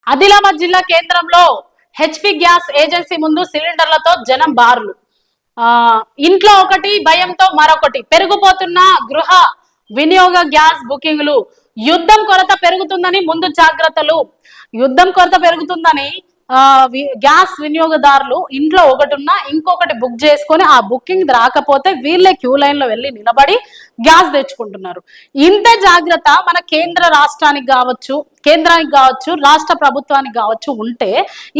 ఆదిలాబాద్ జిల్లా కేంద్రంలో HP gas agency ముందు సిలిండర్లతో జనం బారులు. ఇంట్లో ఒకటి భయంతో మరొకటి పెరిగిపోతున్న గృహ వినియోగ గ్యాస్ బుకింగ్లు. యుద్ధం కొరత పెరుగుతుందని ముందు జాగ్రత్తలు. యుద్ధం కొరత పెరుగుతుందని గ్యాస్ వినియోగదారులు ఇంట్లో ఒకటి ఉన్నా ఇంకొకటి బుక్ చేసుకొని ఆ బుకింగ్ రాకపోతే వీళ్ళే క్యూ లైన్ లో వెళ్ళి నిలబడి గ్యాస్ తెచ్చుకుంటున్నారు. ఇంత జాగ్రత్త మన కేంద్ర రాష్ట్రానికి కావచ్చు, కేంద్రానికి కావచ్చు, రాష్ట్ర ప్రభుత్వానికి కావచ్చు ఉంటే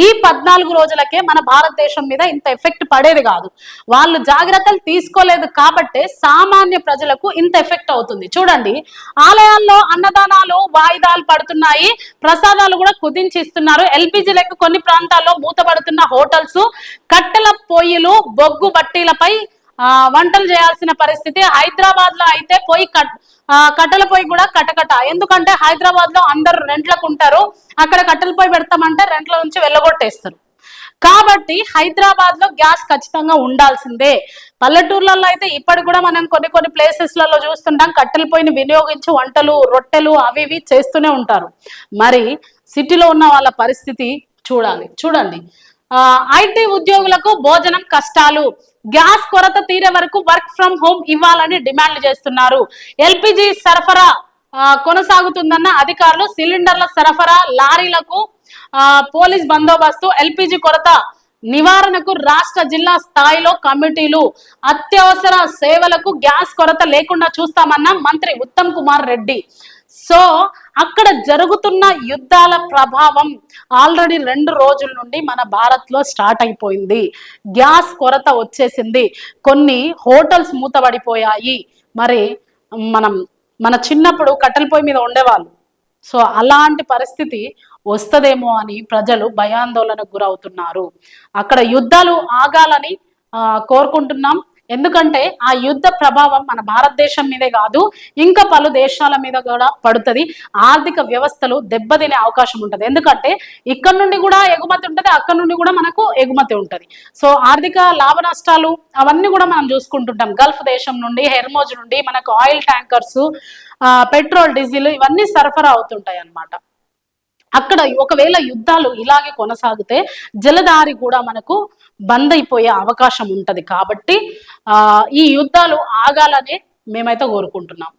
ఈ 14 రోజులకే మన భారతదేశం మీద ఇంత ఎఫెక్ట్ పడేది కాదు. వాళ్ళు జాగ్రత్తలు తీసుకోలేదు కాబట్టే సామాన్య ప్రజలకు ఇంత ఎఫెక్ట్ అవుతుంది. చూడండి, ఆలయాల్లో అన్నదానాలు వాయిదాలు పడుతున్నాయి, ప్రసాదాలు కూడా కుదించి ఇస్తున్నారు. ఎల్పిజి లెక్క కొన్ని ప్రాంతాల్లో మూతపడుతున్న హోటల్స్, కట్టెల పొయ్యిలు, బొగ్గు బట్టీలపై వంటలు చేయాల్సిన పరిస్థితి. హైదరాబాద్ లో అయితే కట్టెల పొయ్యి కూడా కటకట. ఎందుకంటే హైదరాబాద్ లో అందరు రెంట్లకు ఉంటారు, అక్కడ కట్టెల పొయ్యి పెడతామంటే రెంట్ల నుంచి వెళ్ళగొట్టేస్తారు. కాబట్టి హైదరాబాద్ లో గ్యాస్ ఖచ్చితంగా ఉండాల్సిందే. పల్లెటూర్లలో అయితే ఇప్పటికి కూడా మనం కొన్ని ప్లేసెస్లలో చూస్తుంటాం, కట్టెల పొయ్యిని వినియోగించి వంటలు, రొట్టెలు అవి ఇవి చేస్తూనే ఉంటారు. మరి సిటీలో ఉన్న వాళ్ళ పరిస్థితి చూడండి. ఐటీ ఉద్యోగులకు భోజనం కష్టాలు. గ్యాస్ కొరత తీరే వరకు వర్క్ ఫ్రం హోమ్ ఇవ్వాలని డిమాండ్లు చేస్తున్నారు. ఎల్పిజి సరఫరా కొనసాగుతుందన్న అధికారులు. సిలిండర్ల సరఫరా, లారీలకు పోలీస్ బందోబస్తు. ఎల్పిజి కొరత నివారణకు రాష్ట్ర జిల్లా స్థాయిలో కమిటీలు. అత్యవసర సేవలకు గ్యాస్ కొరత లేకుండా చూస్తామన్న మంత్రి ఉత్తమ్ కుమార్ రెడ్డి. సో అక్కడ జరుగుతున్న యుద్ధాల ప్రభావం ఆల్రెడీ 2 రోజుల నుండి మన భారత్ లో స్టార్ట్ అయిపోయింది. గ్యాస్ కొరత వచ్చేసింది, కొన్ని హోటల్స్ మూతబడిపోయాయి. మరి మన చిన్నప్పుడు కట్టెల పొయ్యి మీద ఉండేవాళ్ళు. సో అలాంటి పరిస్థితి వస్తదేమో అని ప్రజలు భయాందోళనకు గురవుతున్నారు. అక్కడ యుద్ధాలు ఆగాలని కోరుకుంటున్నాం. ఎందుకంటే ఆ యుద్ధ ప్రభావం మన భారతదేశం మీదే కాదు, ఇంకా పలు దేశాల మీద కూడా పడుతుంది. ఆర్థిక వ్యవస్థలు దెబ్బతినే అవకాశం ఉంటుంది. ఎందుకంటే ఇక్కడ నుండి కూడా ఎగుమతి ఉంటుంది, అక్కడ నుండి కూడా మనకు ఎగుమతి ఉంటుంది. సో ఆర్థిక లాభ నష్టాలు అవన్నీ కూడా మనం చూసుకుంటుంటాం. గల్ఫ్ దేశం నుండి, హెర్మోజ్ నుండి మనకు ఆయిల్ ట్యాంకర్స్, పెట్రోల్, డీజిల్ ఇవన్నీ సరఫరా అవుతుంటాయి అన్నమాట. అక్కడ ఒకవేళ యుద్ధాలు ఇలాగే కొనసాగితే జలదారి కూడా మనకు బంద్ అయిపోయే అవకాశం ఉంటది. కాబట్టి ఈ యుద్ధాలు ఆగాలని మేమైతే కోరుకుంటున్నాం.